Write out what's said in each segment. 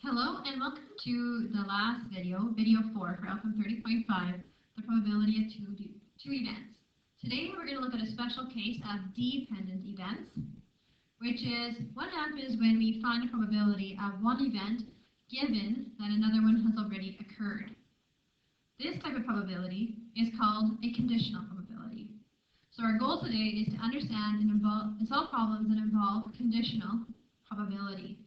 Hello and welcome to the last video, video 4 for outcome 30.5, the probability of two events. Today we're going to look at a special case of dependent events, which is what happens when we find a probability of one event given that another one has already occurred. This type of probability is called a conditional probability. So our goal today is to understand and solve problems that involve conditional probability.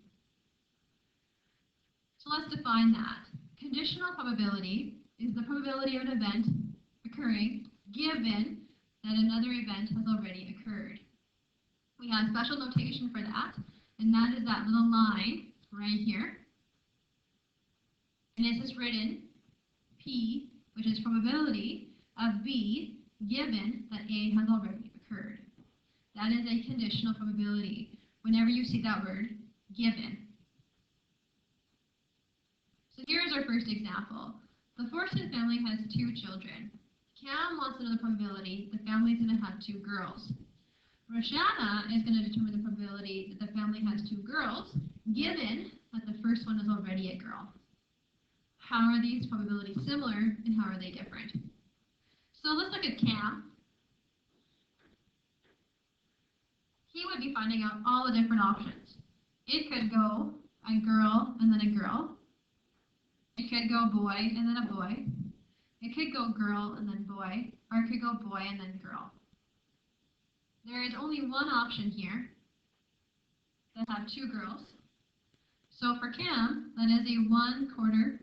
So let's define that. Conditional probability is the probability of an event occurring given that another event has already occurred. We have special notation for that, and that is that little line right here. And it's just written P, which is probability of B given that A has already occurred. That is a conditional probability whenever you see that word given. So here's our first example. The Fortune family has 2 children. Cam wants to know the probability the family is going to have 2 girls. Roshana is going to determine the probability that the family has 2 girls, given that the first one is already a girl. How are these probabilities similar and how are they different? So let's look at Cam. He would be finding out all the different options. It could go a girl and then a girl. It could go boy and then a boy. It could go girl and then boy, or it could go boy and then girl. There is only one option here that have 2 girls. So for Cam, that is a 1/4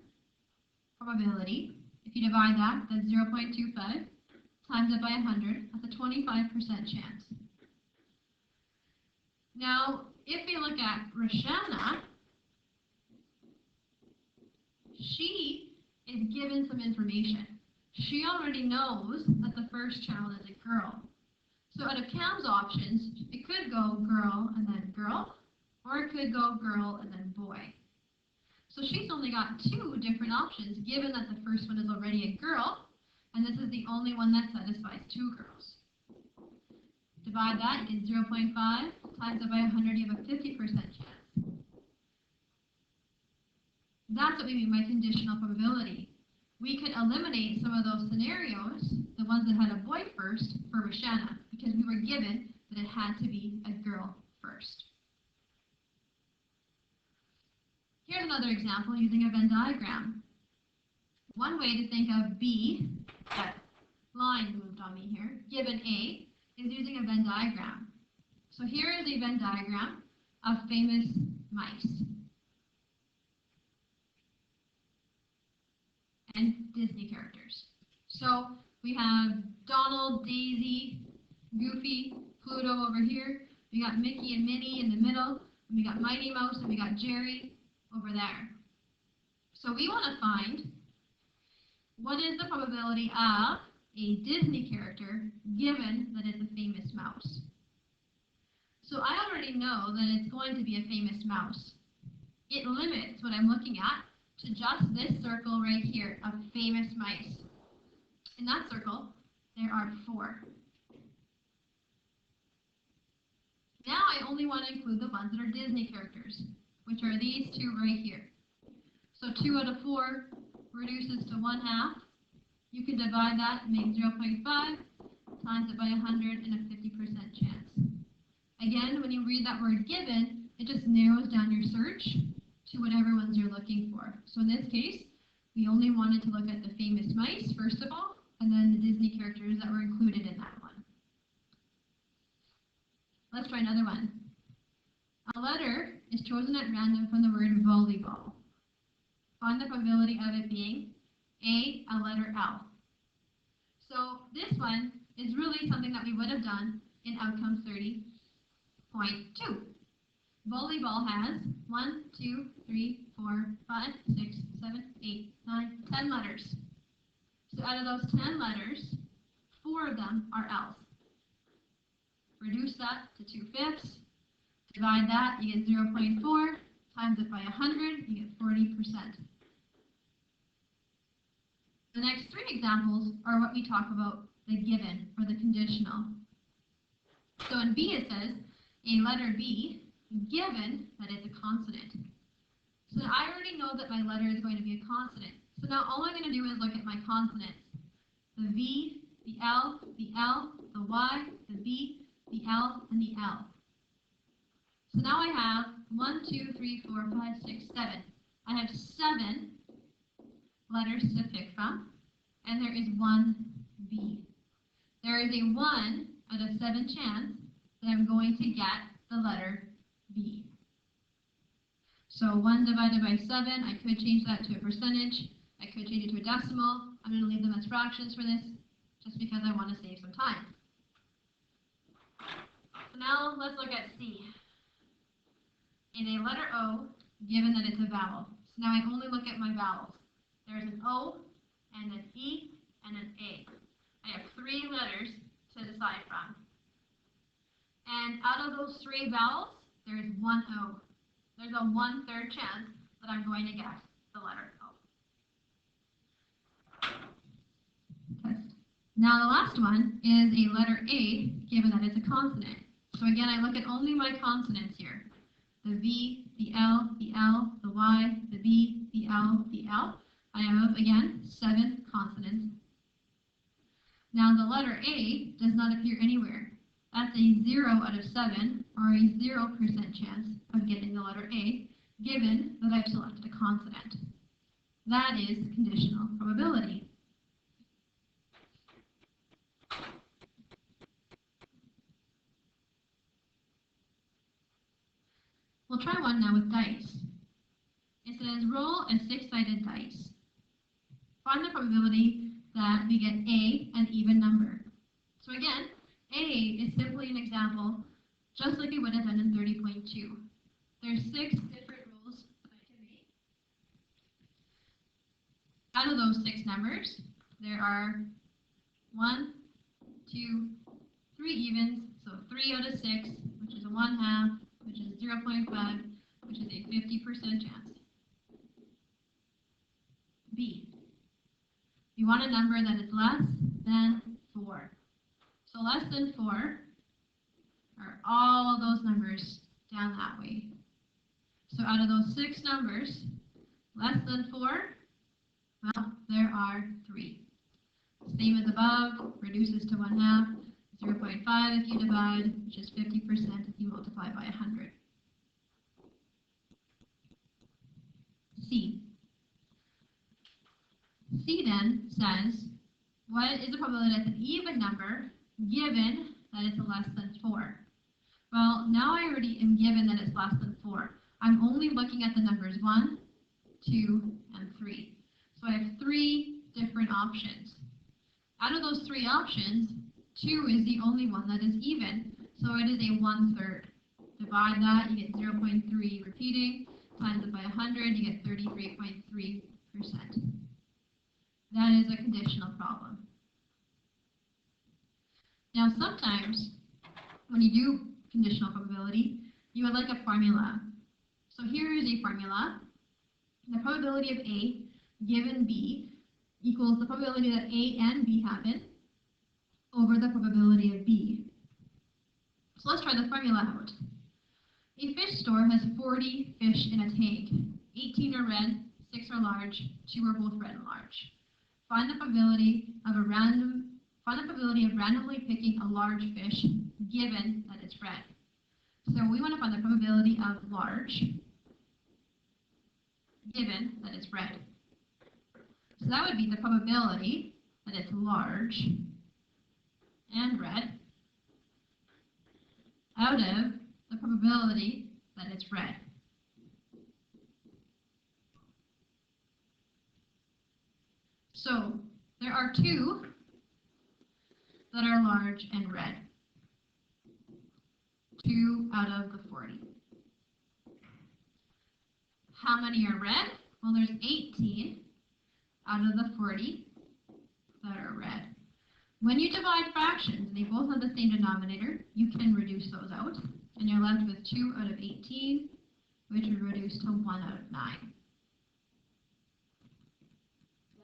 probability. If you divide that, that's 0.25 times it by 100. That's a 25% chance. Now, if we look at Roshana, she is given some information. She already knows that the first child is a girl. So out of Cam's options, it could go girl and then girl, or it could go girl and then boy. So she's only got 2 different options, given that the first one is already a girl, and this is the only one that satisfies 2 girls. Divide that, you get 0.5 times it by 100, you have a 50% chance. That's what we mean by conditional probability. We could eliminate some of those scenarios, the ones that had a boy first, for Roshana, because we were given that it had to be a girl first. Here's another example using a Venn diagram. One way to think of B, that line moved on me here, given A, is using a Venn diagram. So here is a Venn diagram of famous mice and Disney characters. So we have Donald, Daisy, Goofy, Pluto over here. We got Mickey and Minnie in the middle. And we got Mighty Mouse and we got Jerry over there. So we want to find what is the probability of a Disney character given that it's a famous mouse. So I already know that it's going to be a famous mouse. It limits what I'm looking at to just this circle right here of famous mice. In that circle, there are 4. Now I only want to include the ones that are Disney characters, which are these 2 right here. So 2 out of 4 reduces to 1/2. You can divide that and make 0.5 times it by 100 and a 50% chance. Again, when you read that word given, it just narrows down your search to whatever ones you're looking for. So in this case, we only wanted to look at the famous mice, first of all, and then the Disney characters that were included in that one. Let's try another one. A letter is chosen at random from the word volleyball. Find the probability of it being a letter L. So this one is really something that we would have done in outcome 30.2. Volleyball has 1, 2, 3, 4, 5, 6, 7, 8, 9, 10 letters. So out of those 10 letters, 4 of them are L's. Reduce that to 2/5. Divide that, you get 0.4. Times it by 100, you get 40%. The next 3 examples are what we talk about the given or the conditional. So in B it says a letter B given that it's a consonant. So I already know that my letter is going to be a consonant. So now all I'm going to do is look at my consonants. The V, the L, the Y, the B, the L, and the L. So now I have 1, 2, 3, 4, 5, 6, 7. I have 7 letters to pick from, and there is one B. There is a 1 out of 7 chance that I'm going to get the letter B. So 1 divided by 7, I could change that to a percentage. I could change it to a decimal. I'm going to leave them as fractions for this, just because I want to save some time. So now let's look at C. In a letter O, given that it's a vowel. So now I only look at my vowels. There's an O, and an E, and an A. I have 3 letters to decide from. And out of those 3 vowels, there is one O. There's a 1/3 chance that I'm going to guess the letter O. Test. Now the last one is a letter A, given that it's a consonant. So again, I look at only my consonants here. The V, the L, the Y, the B, the L, the L. I have, again, 7 consonants. Now the letter A does not appear anywhere. That's a 0 out of 7, or a 0% chance of getting the letter A, given that I've selected a consonant. That is conditional probability. We'll try one now with dice. It says roll a 6-sided dice. Find the probability that we get A, an even number. So again, A is simply an example, just like we would have done in 30.2. There's 6 different rolls that I can make. Out of those 6 numbers, there are 1, 2, 3 evens, so 3 out of 6, which is a 1/2, which is 0.5, which is a 50% chance. B. You want a number that is less than 4. So less than 4 are all of those numbers down that way. So out of those 6 numbers, less than 4, well, there are 3. Same as above, reduces to 1/2, 0.5 if you divide, which is 50% if you multiply by 100. C. C then says, what is the probability that it's an even number given that it's less than 4? Well, now I already am given that it's less than 4. I'm only looking at the numbers 1, 2, and 3. So I have 3 different options. Out of those 3 options, 2 is the only one that is even, so it is a 1/3. Divide that, you get 0.3 repeating, times it by 100, you get 33.3%. That is a conditional problem. Now sometimes, when you do conditional probability, you would like a formula. So here is a formula. The probability of A given B equals the probability that A and B happen over the probability of B. So let's try the formula out. A fish store has 40 fish in a tank. 18 are red, 6 are large, 2 are both red and large. Find the probability of randomly picking a large fish given that it's red. So we want to find the probability of large given that it's red. So that would be the probability that it's large and red out of the probability that it's red. So there are 2 that are large and red. 2 out of the 40. How many are red? Well, there's 18 out of the 40 that are red. When you divide fractions, and they both have the same denominator, you can reduce those out, and you're left with 2 out of 18, which would reduce to 1 out of 9.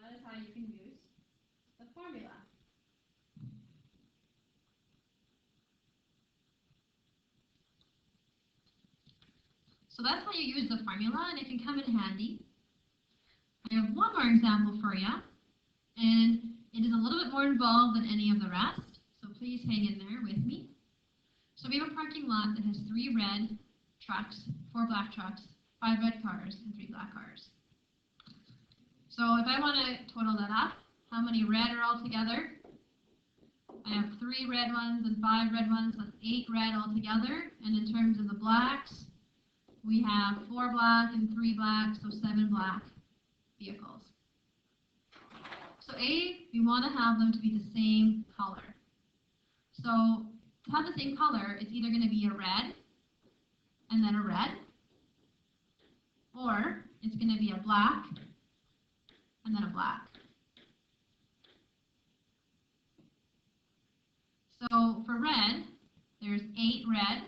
That is how you can use the formula. So that's how you use the formula, and it can come in handy. I have one more example for you, and it is a little bit more involved than any of the rest, so please hang in there with me. So we have a parking lot that has 3 red trucks, 4 black trucks, 5 red cars, and 3 black cars. So if I want to total that up, how many red are all together? I have 3 red ones and 5 red ones, that's 8 red altogether. And in terms of the blacks, we have 4 black and 3 black, so 7 black vehicles. So A, we want to have them to be the same color. So to have the same color, it's either going to be a red and then a red, or it's going to be a black and then a black. So for red, there's 8 red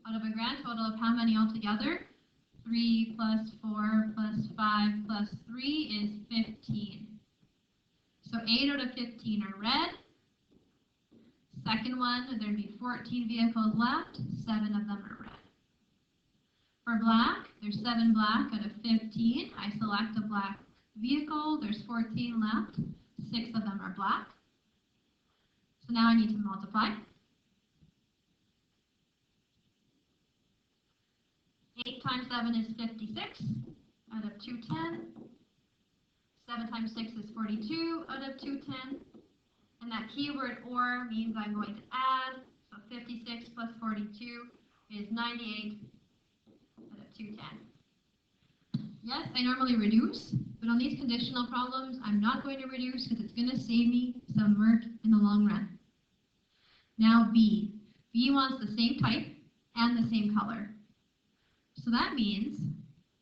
out of a grand total of how many altogether? 3 plus 4 plus 5 plus 3 is 15. So 8 out of 15 are red. Second one, there'd be 14 vehicles left. 7 of them are red. For black, there's 7 black out of 15. I select a black vehicle. There's 14 left. 6 of them are black. So now I need to multiply. 8 times 7 is 56 out of 210. 7 times 6 is 42 out of 210. And that keyword or means I'm going to add. So 56 plus 42 is 98 out of 210. Yes, I normally reduce, but on these conditional problems, I'm not going to reduce because it's going to save me some work in the long run. Now B. B wants the same type and the same color. So that means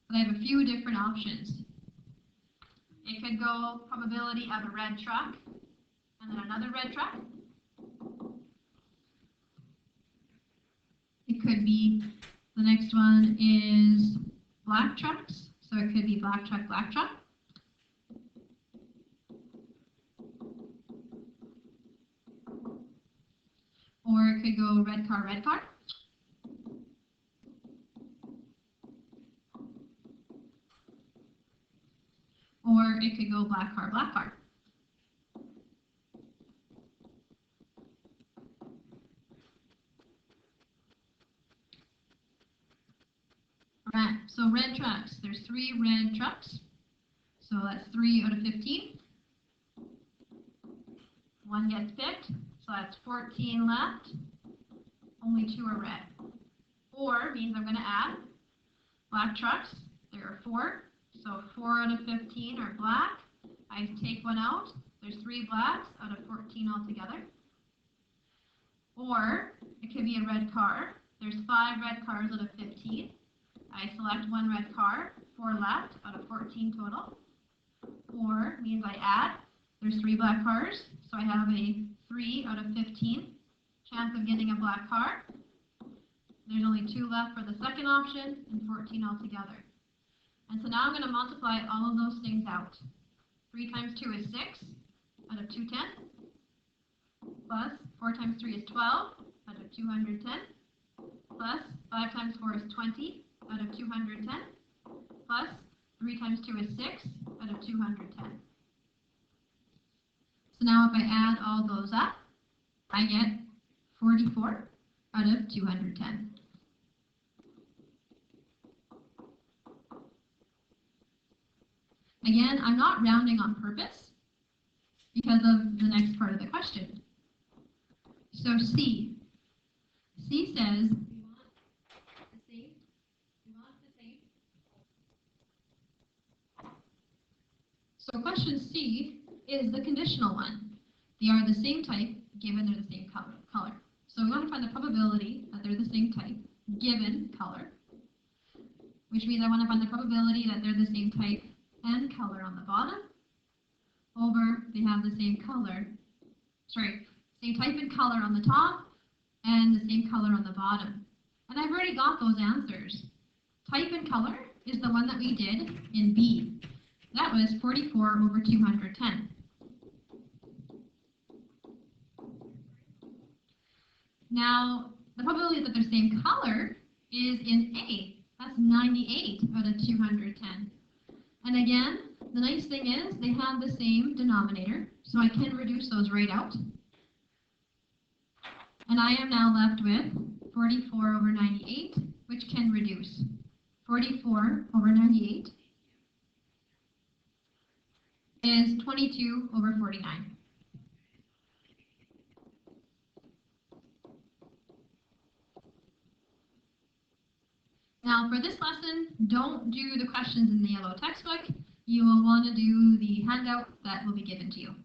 that I have a few different options. It could go probability of a red truck, and then another red truck. It could be, the next one is black trucks, so it could be black truck, black truck. Or it could go red car, red car. Or it could go black car, black car. Alright, so red trucks. There's 3 red trucks. So that's 3 out of 15. 1 gets picked, so that's 14 left. Only 2 are red. Or means I'm going to add black trucks. There are 4. So 4 out of 15 are black. I take 1 out. There's 3 blacks out of 14 altogether. Or it could be a red car. There's 5 red cars out of 15. I select 1 red car, 4 left out of 14 total. Or means I add. There's 3 black cars, so I have a 3 out of 15 chance of getting a black car. There's only 2 left for the second option and 14 altogether. And so now I'm going to multiply all of those things out. 3 times 2 is 6 out of 210, plus 4 times 3 is 12 out of 210, plus 5 times 4 is 20 out of 210, plus 3 times 2 is 6 out of 210. So now if I add all those up, I get 44 out of 210. Again, I'm not rounding on purpose because of the next part of the question. So C. C says we want the same. So question C is the conditional one. They are the same type given they're the same color. So we want to find the probability that they're the same type given color, which means I want to find the probability that they're the same type and color on the bottom over they have the same color, same type and color on the top and the same color on the bottom. And I've already got those answers. Type and color is the one that we did in B. That was 44 over 210. Now, the probability that they're the same color is in A. That's 98 out of 210. And again, the nice thing is they have the same denominator, so I can reduce those right out. And I am now left with 44 over 98, which can reduce. 44 over 98 is 22 over 49. Now for this lesson, don't do the questions in the yellow textbook. You will want to do the handout that will be given to you.